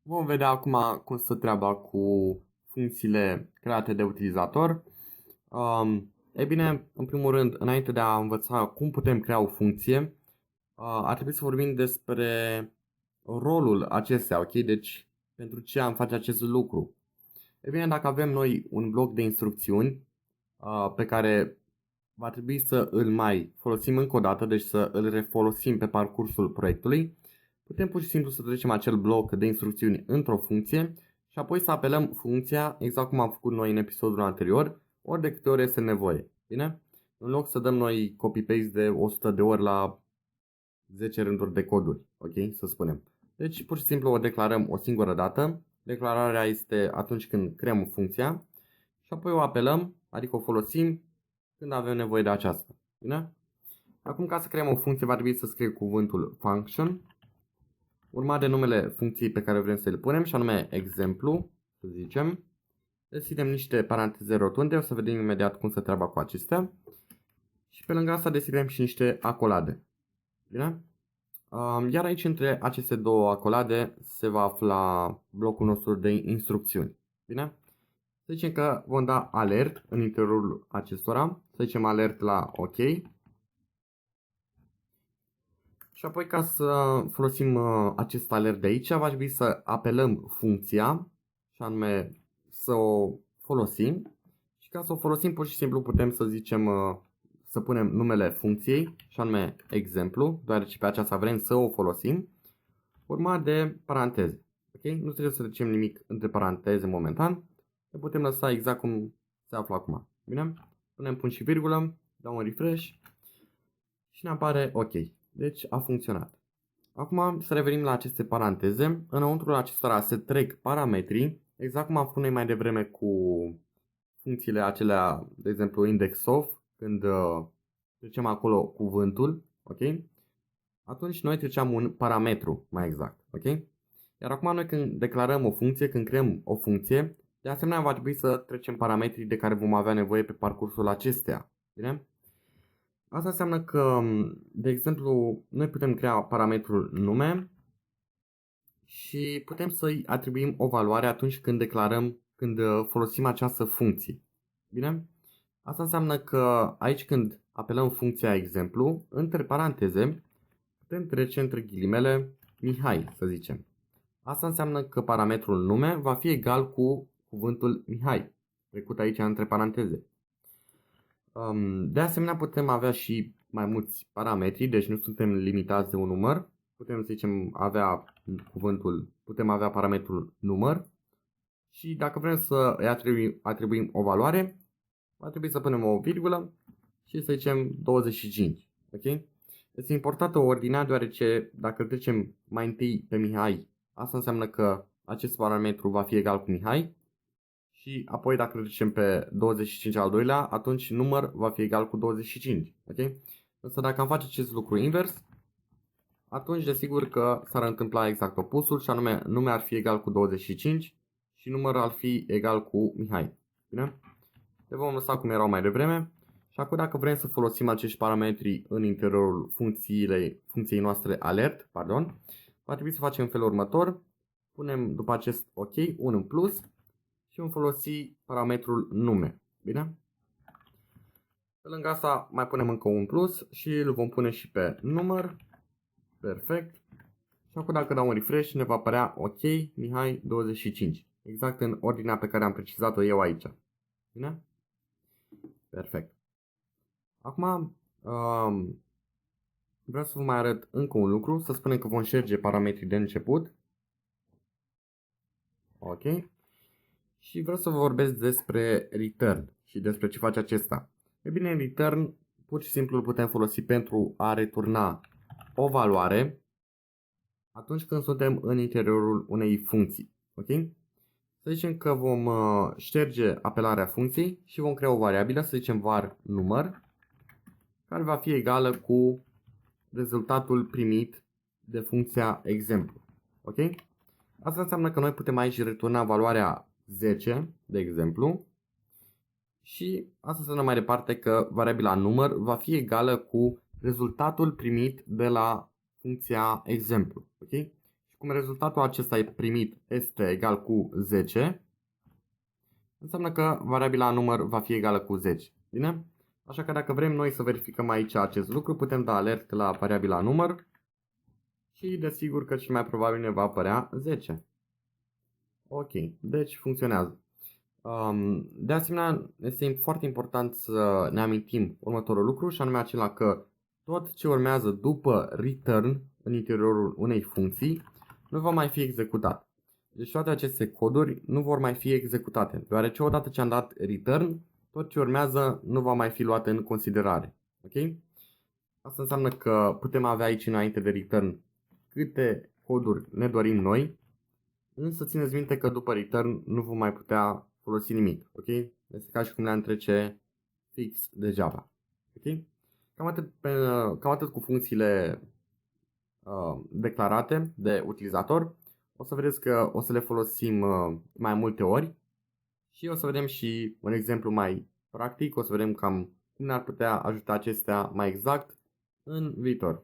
Vom vedea acum cum stă treaba cu funcțiile create de utilizator. Ei bine, în primul rând, înainte de a învăța cum putem crea o funcție, ar trebui să vorbim despre rolul acestea, ok? Deci, pentru ce am face acest lucru? Ei bine, dacă avem noi un bloc de instrucțiuni pe care va trebui să îl mai folosim încă o dată, deci să îl refolosim pe parcursul proiectului, putem pur și simplu să trecem acel bloc de instrucțiuni într-o funcție și apoi să apelăm funcția exact cum am făcut noi în episodul anterior, ori de câte ori este nevoie. Bine? În loc să dăm noi copy-paste de 100 de ori la 10 rânduri de coduri, ok? Să spunem. Deci pur și simplu o declarăm o singură dată. Declararea este atunci când creăm funcția și apoi o apelăm, adică o folosim când avem nevoie de aceasta. Bine? Acum, ca să creăm o funcție, va trebui să scriem cuvântul function, urmat de numele funcției pe care vrem să le punem, și anume exemplu, să zicem. Deschidem niște paranteze rotunde, o să vedem imediat cum se treaba cu acestea. Și pe lângă asta deschidem și niște acolade. Bine? Iar aici, între aceste două acolade, se va afla blocul nostru de instrucțiuni. Bine? Să zicem că vom da alert în interiorul acestora. Să zicem alert la OK. Și apoi, ca să folosim acest alert de aici, va trebui să apelăm funcția, și anume să o folosim. Și ca să o folosim, pur și simplu putem să zicem, să punem numele funcției, și anume exemplu, deoarece pe aceasta vrem să o folosim, urmat de paranteze. Okay? Nu trebuie să trecem nimic între paranteze momentan, le putem lăsa exact cum se află acum. Bine? Punem punct și virgulă, dau un refresh și ne apare OK. Deci a funcționat. Acum să revenim la aceste paranteze. Înăuntru acestora se trec parametrii, exact cum am făcut noi mai devreme cu funcțiile acelea, de exemplu index_of, când trecem acolo cuvântul, ok? Atunci noi treceam un parametru, mai exact, ok? Iar acum noi când declarăm o funcție, când creăm o funcție, de asemenea va trebui să trecem parametrii de care vom avea nevoie pe parcursul acesteia, bine? Asta înseamnă că, de exemplu, noi putem crea parametrul nume și putem să-i atribuim o valoare atunci când declarăm, când folosim această funcție. Bine? Asta înseamnă că aici când apelăm funcția exemplu, între paranteze, putem trece între ghilimele Mihai, să zicem. Asta înseamnă că parametrul nume va fi egal cu cuvântul Mihai, trecut aici între paranteze. De asemenea, putem avea și mai mulți parametri, deci nu suntem limitați de un număr. Putem, să zicem, putem avea parametrul număr și dacă vrem să îi atribuim o valoare, va trebui să punem o virgulă și să zicem 25. Ok? Este importantă ordinea, deoarece dacă trecem mai întâi pe Mihai, asta înseamnă că acest parametru va fi egal cu Mihai. Și apoi dacă trecem pe 25 al doilea, atunci număr va fi egal cu 25. Ok? Însă dacă am face acest lucru invers, atunci desigur că s-ar întâmpla exact opusul, și anume nume ar fi egal cu 25 și număr ar fi egal cu Mihai. Bine? Le vom lăsa cum erau mai devreme. Și acum, dacă vrem să folosim acești parametri în interiorul funcției noastre alert, va trebui să facem în felul următor. Punem după acest OK un în plus și vom folosi parametrul nume. Bine? Pe lângă asta mai punem încă un plus și îl vom pune și pe număr. Perfect. Și acum, dacă dau un refresh, ne va apărea OK Mihai 25. Exact în ordinea pe care am precizat-o eu aici. Bine? Perfect. Acum vreau să vă mai arăt încă un lucru. Să spunem că vom șterge parametrii de început. Ok. Și vreau să vă vorbesc despre return și despre ce face acesta. E bine, return pur și simplu îl putem folosi pentru a returna o valoare atunci când suntem în interiorul unei funcții. Ok? Să zicem că vom șterge apelarea funcției și vom crea o variabilă, să zicem var număr, care va fi egală cu rezultatul primit de funcția exemplu. Ok? Asta înseamnă că noi putem aici returna valoarea 10, de exemplu, și asta înseamnă mai departe că variabila număr va fi egală cu rezultatul primit de la funcția exemplu. Ok? Și cum rezultatul acesta e primit este egal cu 10, înseamnă că variabila număr va fi egală cu 10. Bine? Așa că dacă vrem noi să verificăm aici acest lucru, putem da alert la variabila număr și desigur că cel mai probabil ne va apărea 10. Ok, deci funcționează. De asemenea, este foarte important să ne amintim următorul lucru și anume acela că tot ce urmează după return în interiorul unei funcții nu va mai fi executat. Deci toate aceste coduri nu vor mai fi executate, deoarece odată ce am dat return, tot ce urmează nu va mai fi luat în considerare. Ok? Asta înseamnă că putem avea aici înainte de return câte coduri ne dorim noi, însă țineți minte că după return nu vom mai putea folosi nimic. Ok? Este ca și cum le-am trece fix degeaba. Ok? Cam atât cu funcțiile declarate de utilizator. O să vedeți că o să le folosim mai multe ori și o să vedem și un exemplu mai practic, o să vedem cam cum ne-ar putea ajuta acestea mai exact în viitor.